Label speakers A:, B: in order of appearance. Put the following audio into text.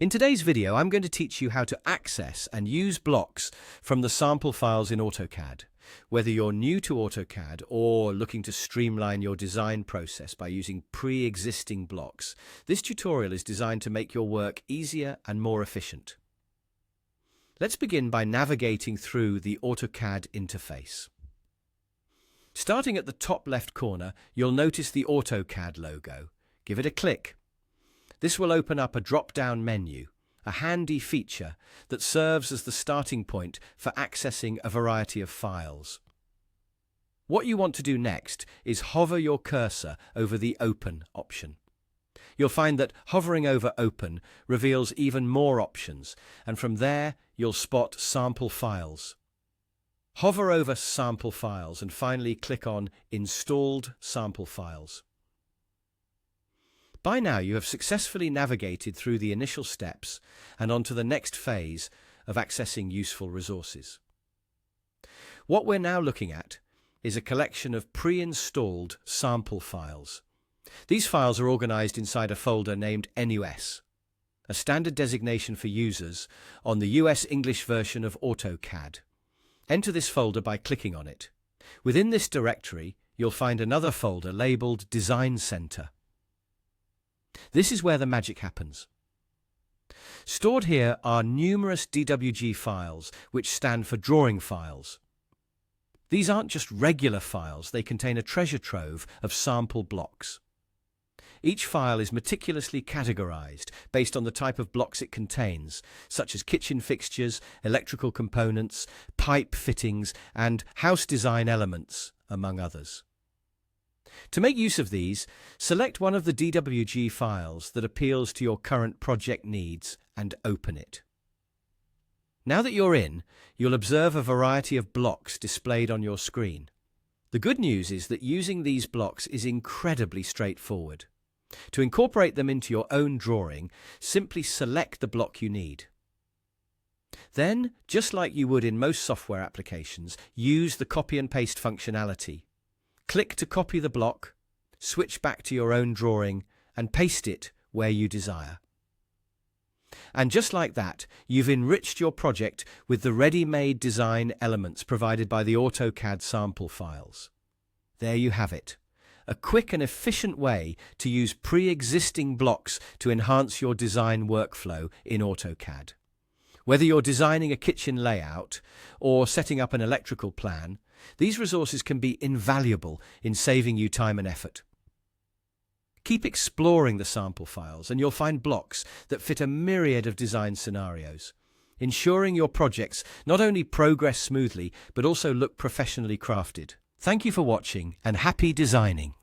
A: In today's video, I'm going to teach you how to access and use blocks from the sample files in AutoCAD. Whether you're new to AutoCAD or looking to streamline your design process by using pre-existing blocks, this tutorial is designed to make your work easier and more efficient. Let's begin by navigating through the AutoCAD interface. Starting at the top left corner, you'll notice the AutoCAD logo. Give it a click. This will open up a drop-down menu, a handy feature that serves as the starting point for accessing a variety of files. What you want to do next is hover your cursor over the Open option. You'll find that hovering over Open reveals even more options, and from there you'll spot Sample Files. Hover over Sample Files and finally click on Installed Sample Files. By now you have successfully navigated through the initial steps and onto the next phase of accessing useful resources. What we're now looking at is a collection of pre-installed sample files. These files are organized inside a folder named NUS, a standard designation for users on the US English version of AutoCAD. Enter this folder by clicking on it. Within this directory, you'll find another folder labeled Design Center. This is where the magic happens. Stored here are numerous DWG files, which stand for drawing files. These aren't just regular files, they contain a treasure trove of sample blocks. Each file is meticulously categorized based on the type of blocks it contains, such as kitchen fixtures, electrical components, pipe fittings, and house design elements, among others. To make use of these, select one of the DWG files that appeals to your current project needs and open it. Now that you're in, you'll observe a variety of blocks displayed on your screen. The good news is that using these blocks is incredibly straightforward. To incorporate them into your own drawing, simply select the block you need. Then, just like you would in most software applications, use the copy and paste functionality. Click to copy the block, switch back to your own drawing, and paste it where you desire. And just like that, you've enriched your project with the ready-made design elements provided by the AutoCAD sample files. There you have it, a quick and efficient way to use pre-existing blocks to enhance your design workflow in AutoCAD. Whether you're designing a kitchen layout or setting up an electrical plan, these resources can be invaluable in saving you time and effort. Keep exploring the sample files and you'll find blocks that fit a myriad of design scenarios, ensuring your projects not only progress smoothly but also look professionally crafted. Thank you for watching and happy designing!